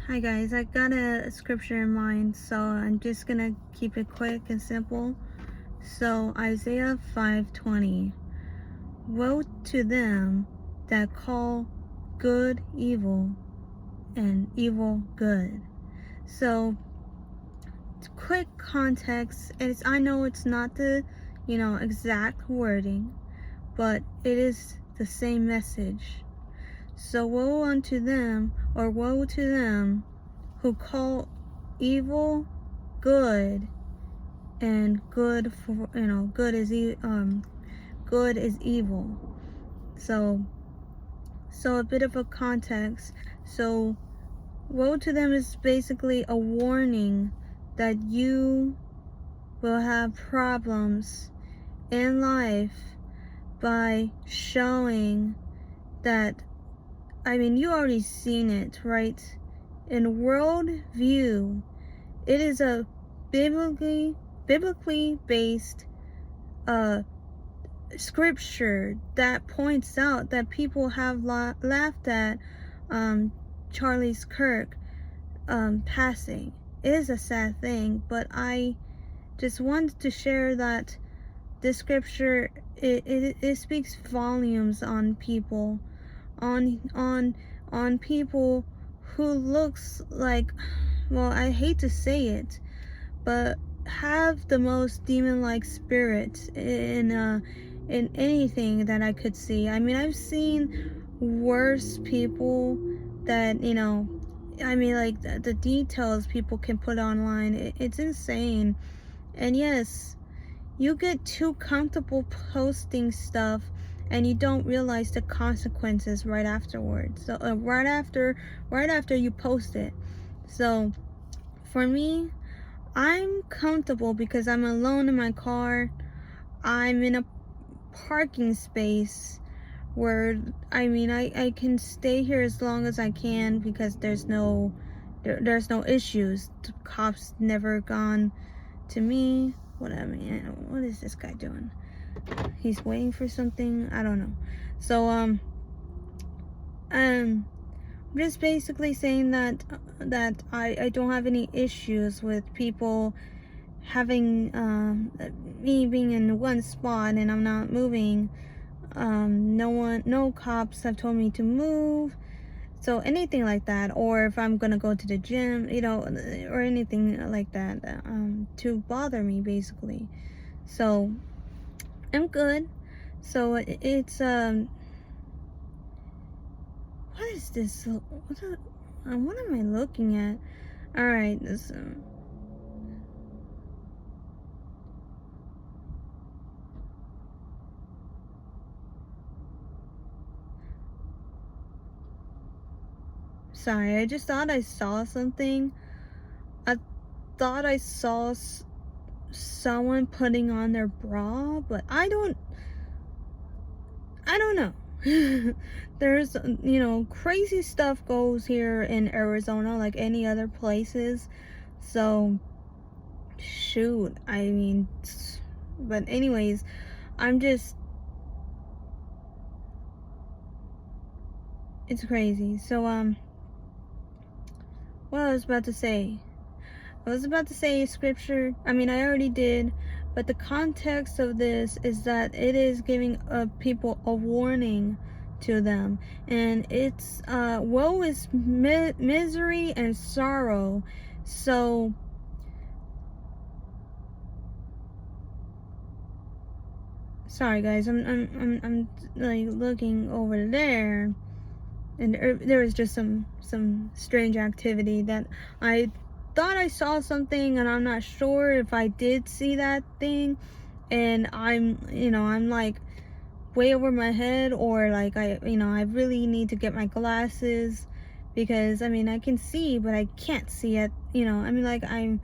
Hi guys, I got a scripture in mind, so I'm just gonna keep it quick and simple. So Isaiah 5:20. Woe to them that call good evil and evil good. So quick context is, I know it's not the exact wording, but it is the same message. So woe unto them, or woe to them who call evil good, and good for good is evil. So a bit of a context. So woe to them is basically a warning that you will have problems in life by showing that, you already seen it, right? In world view, it is a biblically based scripture that points out that people have laughed at Charlie's Kirk passing. It is a sad thing, but I just wanted to share that this scripture, it speaks volumes on people, on people who looks like, well, I hate to say it, but have the most demon-like spirit in anything that I could see. I've seen worse people that, like the details people can put online. It's insane. And yes, you get too comfortable posting stuff and you don't realize the consequences right afterwards. So right after you post it. So for me, I'm comfortable because I'm alone in my car. I'm in a parking space where I can stay here as long as I can because there's no issues. The cops never gone to me. What is this guy doing? He's waiting for something. I don't know. So I'm just basically saying that I don't have any issues with people having me being in one spot and I'm not moving. No cops have told me to move. So anything like that, or if I'm gonna go to the gym, or anything like that, to bother me basically. So I'm good. So it's what is this? What am I looking at? All right, this sorry, I just thought I saw something. I thought I saw someone putting on their bra, but I don't know. There's, crazy stuff goes here in Arizona like any other places. So shoot, but anyways, I'm just, it's crazy. So what I was about to say, scripture. I already did, but the context of this is that it is giving people a warning to them, and it's woe is misery and sorrow. So sorry guys, I'm like looking over there, and there was just some strange activity that I thought I saw something, and I'm not sure if I did see that thing, and I'm like way over my head, or like I really need to get my glasses because I can see but I can't see it, like I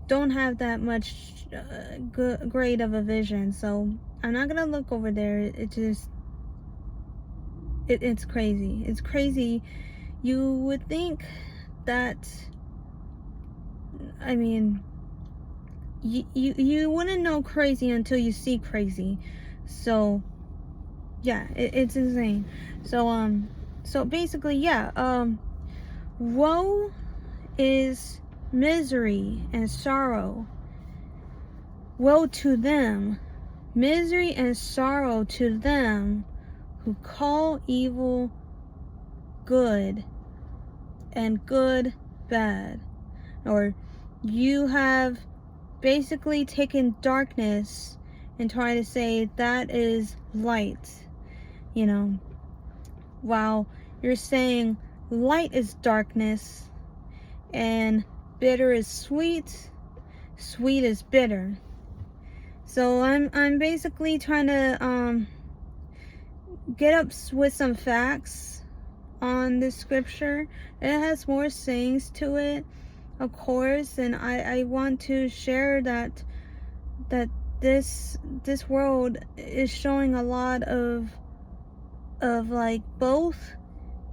don't have that much great of a vision, so I'm not gonna look over there. It's crazy. It's crazy. You would think that, you wouldn't know crazy until you see crazy. So yeah, it's insane. So so basically, yeah, woe is misery and sorrow. Woe to them, misery and sorrow to them who call evil good and good bad. Or you have basically taken darkness and trying to say that is light, you know, while you're saying light is darkness and bitter is sweet, sweet is bitter. So I'm basically trying to get up with some facts on this scripture. It has more sayings to it, of course, and I want to share that this world is showing a lot of like both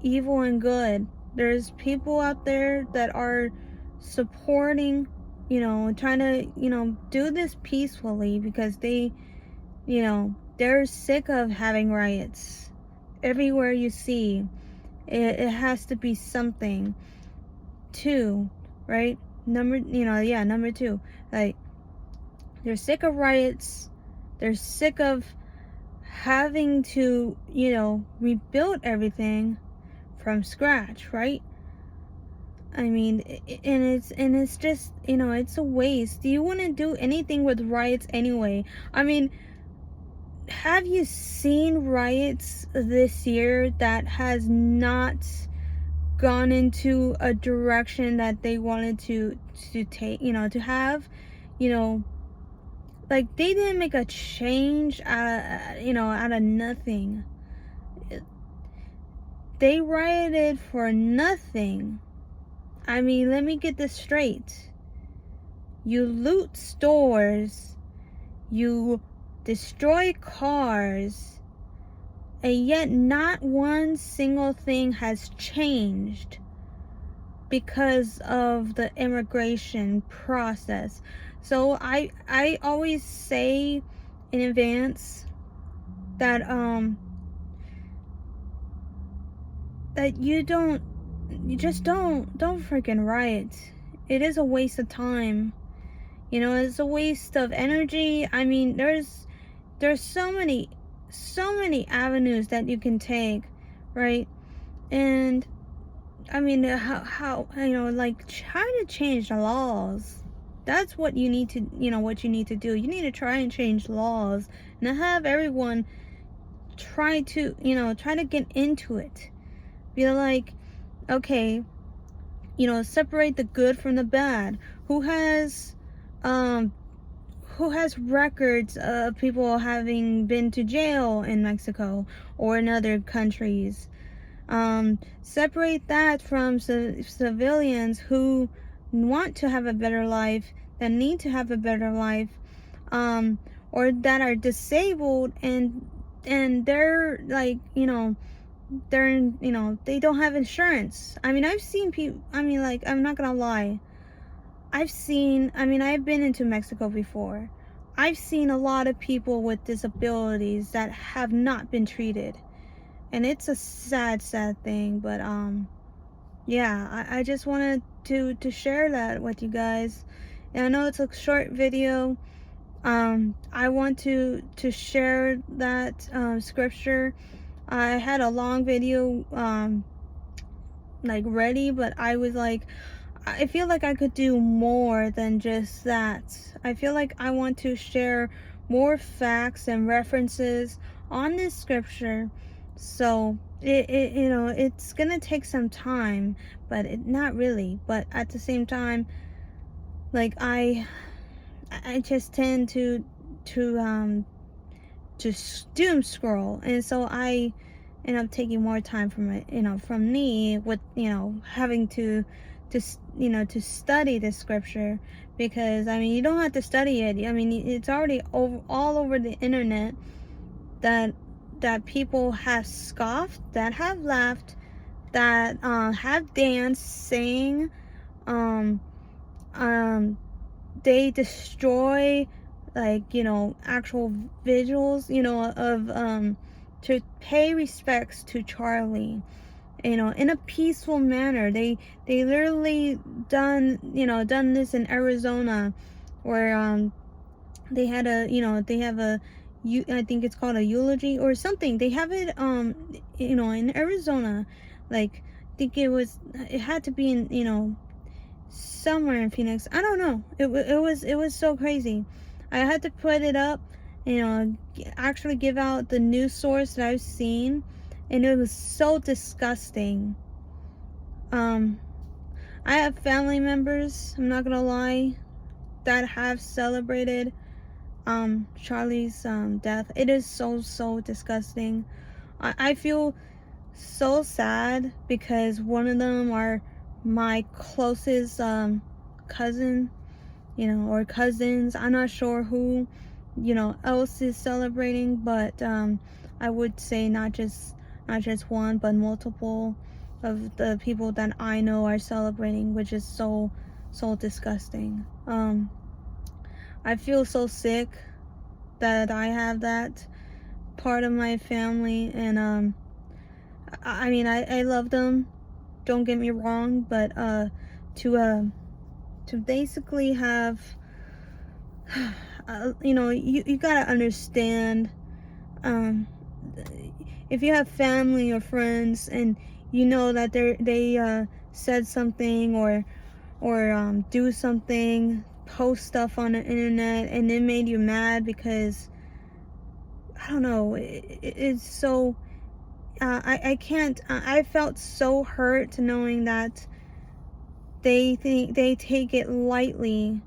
evil and good. There's people out there that are supporting, you know, trying to, you know, do this peacefully because they, you know, they're sick of having riots everywhere you see. It has to be something. Two, right? Number two, like, they're sick of riots. They're sick of having to, you know, rebuild everything from scratch, right? I mean, and it's just, you know, it's a waste. Do you want to do anything with riots anyway? I mean, have you seen riots this year that has not gone into a direction that they wanted to take, you know, to have, you know, like they didn't make a change out of nothing. They rioted for nothing. I mean, let me get this straight. You loot stores, you destroy cars, and yet not one single thing has changed because of the immigration process. So I always say in advance that that you just don't freaking riot. It is a waste of time. You know, it's a waste of energy. I mean, there's so many avenues that you can take, right? And I mean, how you know, like, try to change the laws. That's what you need to, you know, what you need to do. You need to try and change laws and have everyone try to, you know, try to get into it. Be like, okay, you know, separate the good from the bad. Who has records of people having been to jail in Mexico or in other countries? Separate that from civilians who want to have a better life, that need to have a better life, or that are disabled and they're like, you know, they don't have insurance. I mean, I've seen people, I mean, like, I'm not gonna lie, I've been into Mexico before. I've seen a lot of people with disabilities that have not been treated. And it's a sad thing, but yeah, I just wanted to share that with you guys. And I know it's a short video. I want to share that scripture. I had a long video like ready, but I was like, I feel like I could do more than just that. I feel like I want to share more facts and references on this scripture. So it you know, it's gonna take some time, but not really. But at the same time, like, I just tend to just doom scroll, and so I end up taking more time from it, you know, from me, with, you know, having to you know, to study the scripture. Because I mean, you don't have to study it. I mean, it's already all over the internet that people have scoffed, that have laughed, that have danced, sang, they destroy, like, you know, actual visuals, you know, of to pay respects to Charlie. in a peaceful manner. They literally done this in Arizona, where they have I think it's called a eulogy or something. They have it in Arizona. Like, I think it had to be in, somewhere in Phoenix. I don't know. It was so crazy. I had to put it up, actually give out the news source that I've seen, and it was so disgusting. I have family members, I'm not gonna lie, that have celebrated Charlie's death. It is so disgusting. I feel so sad because one of them are my closest cousin, or cousins. I'm not sure who else is celebrating, but I would say not just one, but multiple of the people that I know are celebrating, which is so disgusting. I feel so sick that I have that part of my family, and I mean, I love them, don't get me wrong, but to basically have you gotta understand, um if you have family or friends and you know that they said something, or do something, post stuff on the internet, and it made you mad because, I don't know, it's so, I can't, I felt so hurt knowing that they take it lightly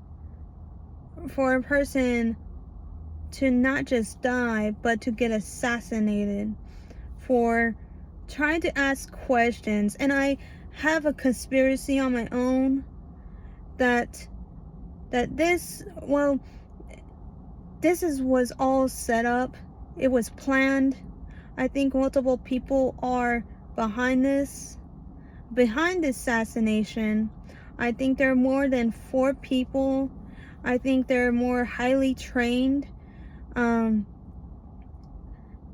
for a person to not just die, but to get assassinated for trying to ask questions. And I have a conspiracy on my own that this, well, was all set up. It was planned. I think multiple people are behind this assassination. I think there are more than 4 people. I think they're more highly trained.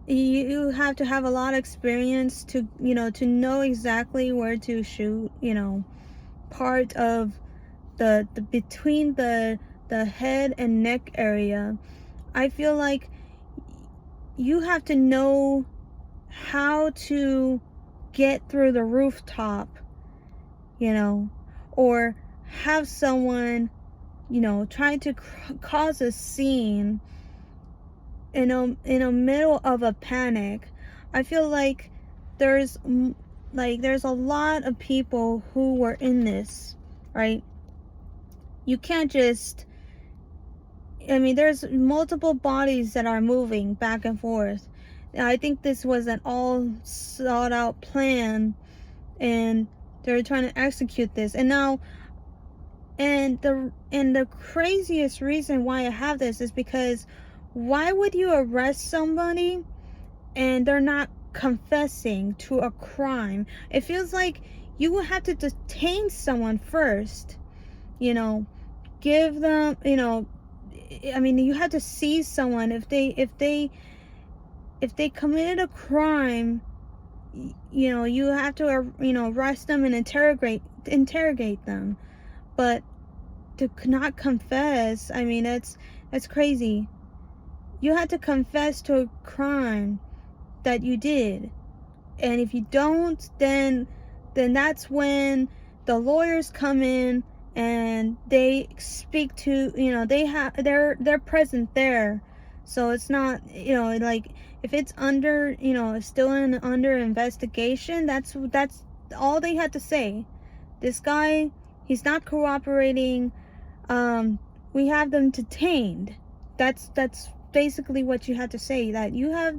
You have to have a lot of experience to know exactly where to shoot, part of the between the head and neck area. I feel like you have to know how to get through the rooftop, or have someone, trying to cause a scene in a middle of a panic. I feel like there's a lot of people who were in this, right? You can't just, I mean, there's multiple bodies that are moving back and forth. I think this was an all thought out plan, and they're trying to execute this. And now, and the craziest reason why I have this is because, why would you arrest somebody and they're not confessing to a crime? It feels like you would have to detain someone first, give them, I mean, you have to seize someone. If they committed a crime, you have to arrest them and interrogate them. But to not confess, I mean, that's crazy. You had to confess to a crime that you did, and if you don't, then that's when the lawyers come in and they speak to, they're present there. So it's not, like, if it's under, still under investigation, that's all they had to say. This guy, he's not cooperating, we have them detained. That's basically what you had to say, that you have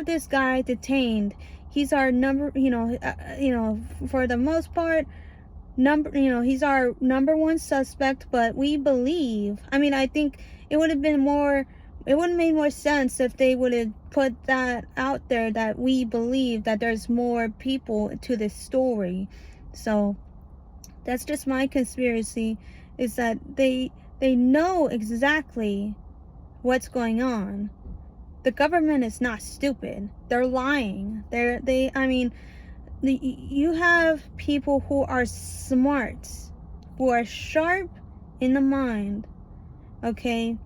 this guy detained. He's our for the most part, he's our number one suspect, but we believe, I mean, I think it would have made more sense if they would have put that out there, that we believe that there's more people to this story. So that's just my conspiracy, is that they know exactly what's going on. The government is not stupid. They're lying. I mean, you have people who are smart, who are sharp in the mind, okay?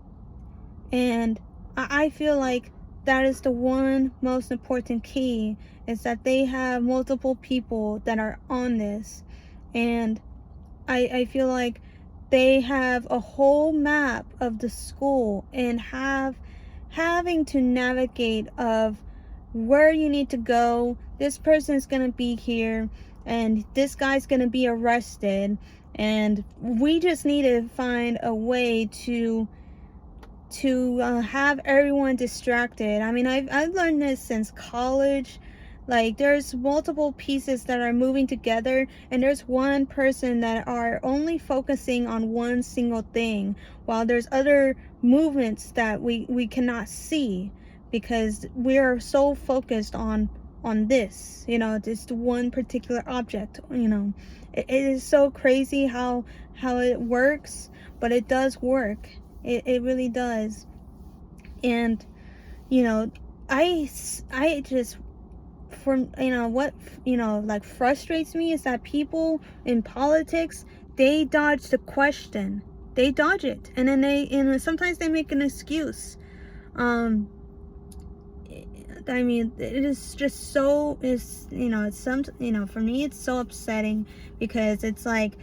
And I feel like that is the one most important key, is that they have multiple people that are on this. And I feel like they have a whole map of the school, and having to navigate of where you need to go. This person's gonna be here, and this guy's gonna be arrested, and we just need to find a way to have everyone distracted. I mean, I've learned this since college. Like, there's multiple pieces that are moving together, and there's one person that are only focusing on one single thing, while there's other movements that we cannot see, because we are so focused on this, you know, this one particular object. You know, it is so crazy how it works, but it does work. It really does. And you know, I just, from, you know, what, you know, like, frustrates me is that people in politics, they dodge the question. They dodge it, and then sometimes they make an excuse. I mean, it is just so, is, you know, it's some, you know, for me it's so upsetting, because it's like,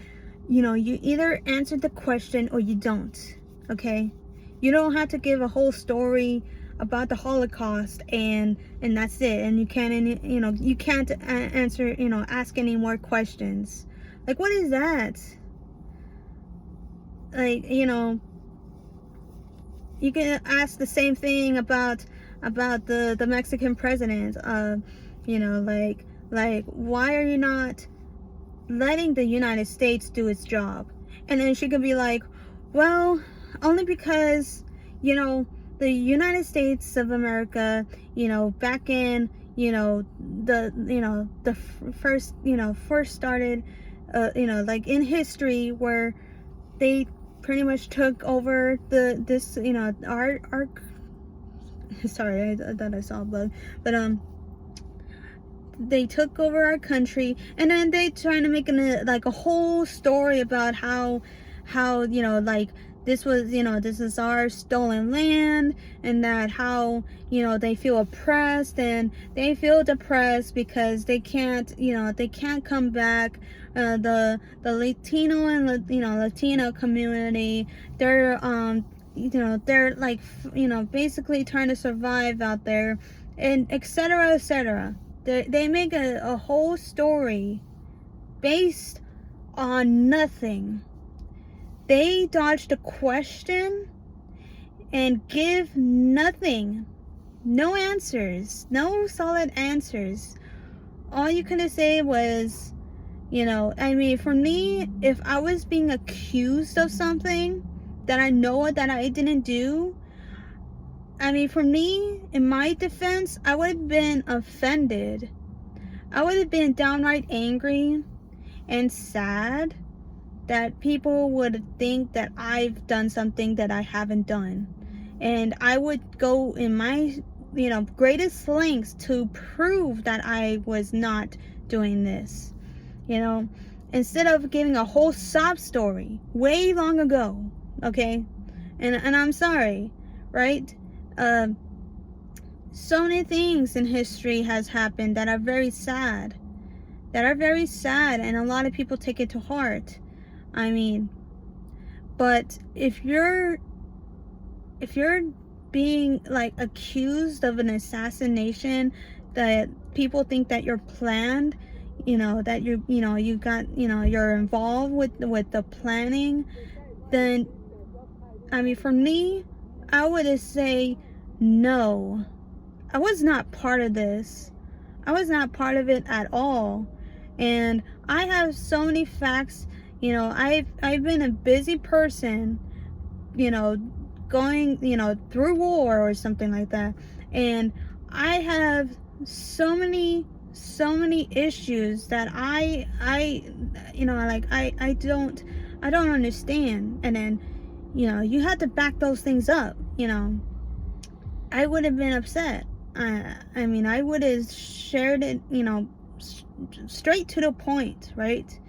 you know, you either answer the question or you don't. Okay, you don't have to give a whole story about the Holocaust, and that's it, and you can't, you know, you can't answer, you know, ask any more questions. Like, what is that? Like, you know, you can ask the same thing about the Mexican president. You know, like why are you not letting the United States do its job? And then she could be like, well, only because, you know, the United States of America, you know, back in, you know, the first, you know, first started, you know, like, in history, where they pretty much took over this, you know, our sorry, I thought I saw a bug, but they took over our country, and then they trying to make like a whole story about how, you know, like, this was, you know, this is our stolen land, and that how, you know, they feel oppressed, and they feel depressed because they can't, you know, they can't come back. The Latino and, you know, Latino community, they're you know, they're like, you know, basically trying to survive out there, and etc., etc. They make a whole story based on nothing. They dodge the question and give nothing. No answers. No solid answers. All you could say was, you know, I mean, for me, if I was being accused of something that I know that I didn't do, I mean, for me, in my defense, I would have been offended. I would have been downright angry and sad that people would think that I've done something that I haven't done. And I would go in my, you know, greatest lengths to prove that I was not doing this. You know, instead of giving a whole sob story way long ago, okay? And I'm sorry, right? So many things in history has happened that are very sad. And a lot of people take it to heart. I mean, but if you're being, like, accused of an assassination that people think that you're planned, you know, that you know, you got, you know, you're involved with the planning, then, I mean, for me, I would say no. I was not part of this. I was not part of it at all. And I have so many facts. You know, I've been a busy person, you know, going, you know, through war or something like that, and I have so many issues that I you know, like, I don't understand. And then, you know, you have to back those things up. You know, I would have been upset. I mean, I would have shared it, you know, straight to the point, right?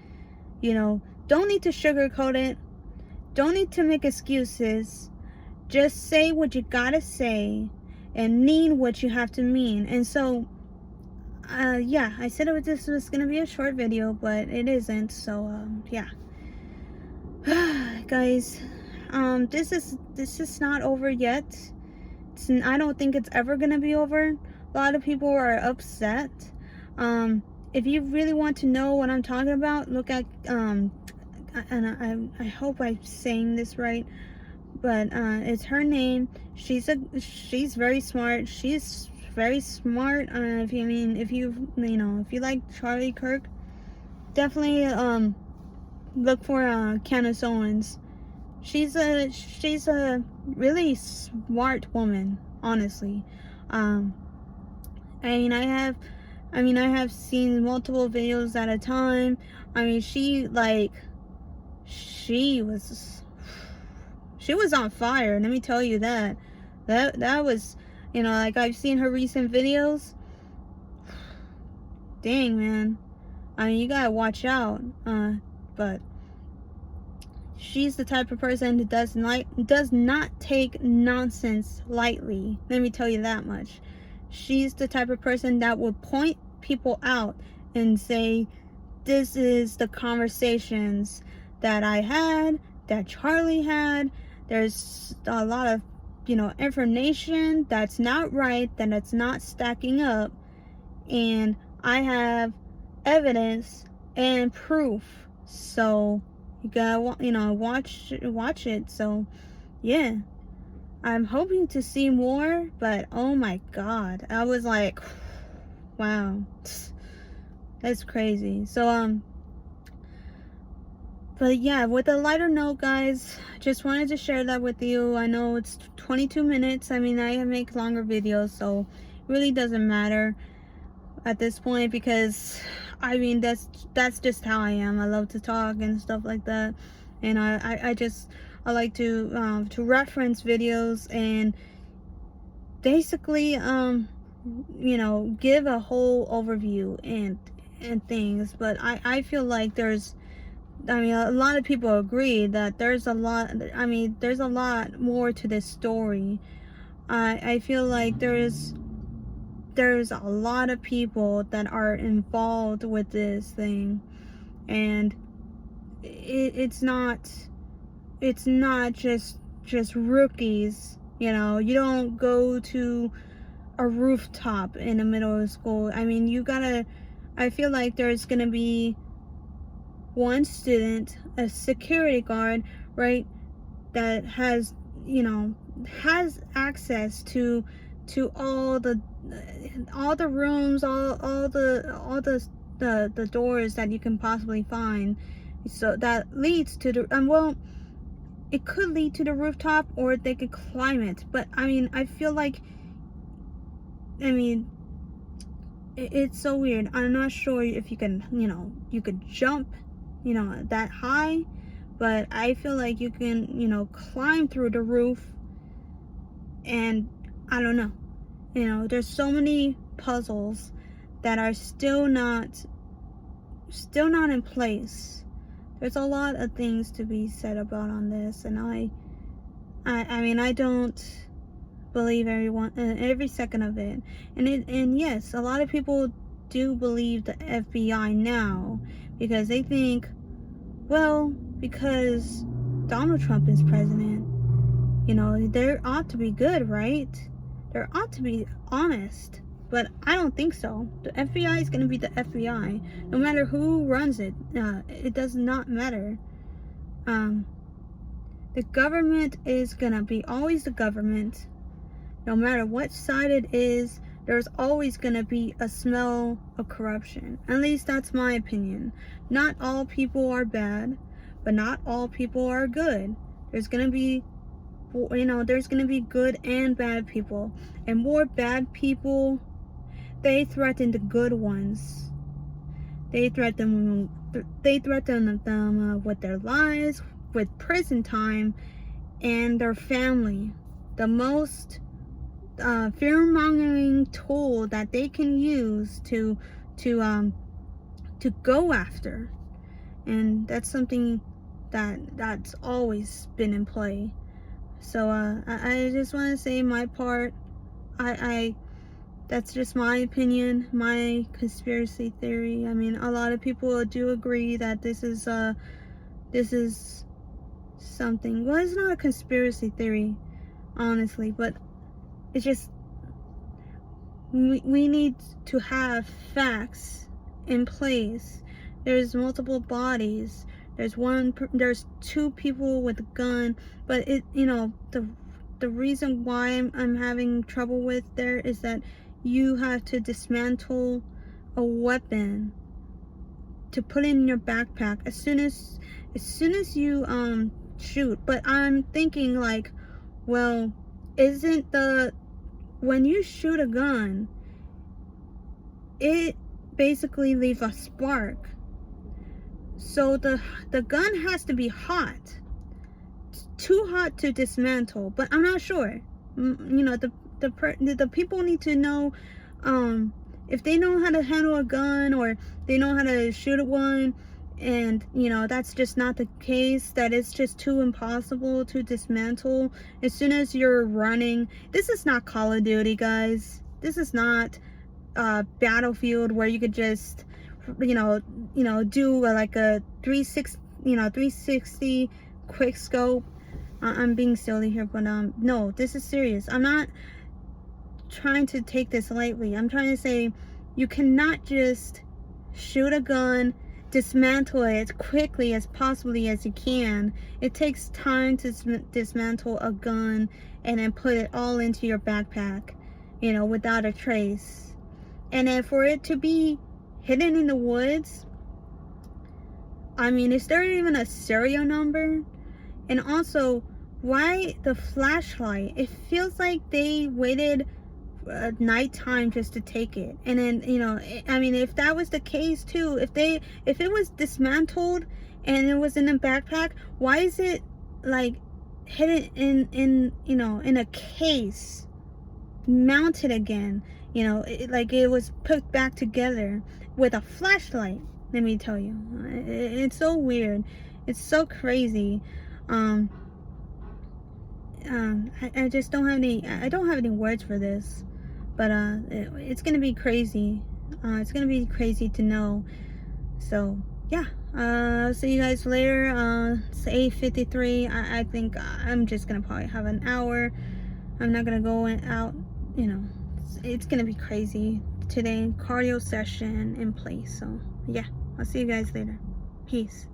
You know, don't need to sugarcoat it. Don't need to make excuses. Just say what you gotta say and mean what you have to mean. And so, yeah, I said this was gonna be a short video, but it isn't. So, yeah. Guys, this is not over yet. I don't think it's ever gonna be over. A lot of people are upset. If you really want to know what I'm talking about, look at and I hope I'm saying this right, but it's her name. She's very smart. She's very smart. If you like Charlie Kirk, definitely look for Candace Owens. She's a really smart woman, honestly. I have seen multiple videos at a time. I mean, she was on fire. Let me tell you that. That was, like, I've seen her recent videos. Dang, man. I mean, you gotta watch out. But she's the type of person who does not take nonsense lightly. Let me tell you that much. She's the type of person that will point people out and say, this is the conversations that I had, that Charlie had. There's a lot of, information that's not right, that it's not stacking up. And I have evidence and proof. So you gotta, watch it. So yeah, I'm hoping to see more, but oh my god, I was like, wow, that's crazy. So but yeah, with a lighter note, guys, just wanted to share that with you. I know it's 22 minutes. I mean, I make longer videos, so it really doesn't matter at this point, because I mean, that's just how I am. I love to talk and stuff like that, and I like to reference videos and basically give a whole overview and things. But I feel like a lot of people agree that there's a lot more to this story. I feel like there's a lot of people that are involved with this thing, and it's not just rookies. You don't go to a rooftop in the middle of school. I mean, I feel like there's gonna be one student, a security guard, right, that has access to all the rooms, all the doors that you can possibly find. So that leads to the it could lead to the rooftop, or they could climb it. But I mean, I feel like, it's so weird. I'm not sure if you can, you could jump, that high, but I feel like you can, climb through the roof. And I don't know, there's so many puzzles that are still not in place. There's a lot of things to be said about on this, and I mean, I don't believe every second of it. And yes, a lot of people do believe the FBI now, because they think, well, because Donald Trump is president, they ought to be good, right? They ought to be honest. But I don't think so. The FBI is going to be the FBI. No matter who runs it. It does not matter. The government is going to be always the government. No matter what side it is, there's always going to be a smell of corruption. At least that's my opinion. Not all people are bad, but not all people are good. There's going to be good and bad people. And more bad people, they threaten the good ones. They threaten them with their lives, with prison time, and their family. The most fear-mongering tool that they can use to to go after. And that's something that's always been in play. So I just want to say my part. I That's just my opinion, my conspiracy theory. I mean, a lot of people do agree that this is something. Well, it's not a conspiracy theory, honestly, but it's just we need to have facts in place. There's multiple bodies. There's two people with a gun, but the reason why I'm having trouble with there is that you have to dismantle a weapon to put in your backpack as soon as you shoot. But I'm thinking like, well, isn't when you shoot a gun, it basically leaves a spark. So the gun has to be hot, too hot to dismantle. But I'm not sure. The people need to know if they know how to handle a gun, or they know how to shoot one, and that's just not the case, that it's just too impossible to dismantle as soon as you're running. This is not Call of Duty, guys. This is not Battlefield, where you could just do like a 360 quick scope. I'm being silly here, but no, this is serious. I'm not trying to take this lightly. I'm trying to say you cannot just shoot a gun, dismantle it as quickly as possibly as you can. It takes time to dismantle a gun and then put it all into your backpack, without a trace. And then for it to be hidden in the woods, I mean, is there even a serial number? And also, why the flashlight? It feels like they waited nighttime just to take it. And then I mean, if that was the case too, if it was dismantled and it was in a backpack, why is it like hidden in a case, mounted again, like it was put back together with a flashlight? Let me tell you, it's so weird, it's so crazy. I just don't have any words for this. But it's gonna be crazy. It's gonna be crazy to know. So yeah, see you guys later. It's 8:53. I think I'm just gonna probably have an hour. I'm not gonna go out. It's gonna be crazy today. Cardio session in place. So yeah, I'll see you guys later. Peace.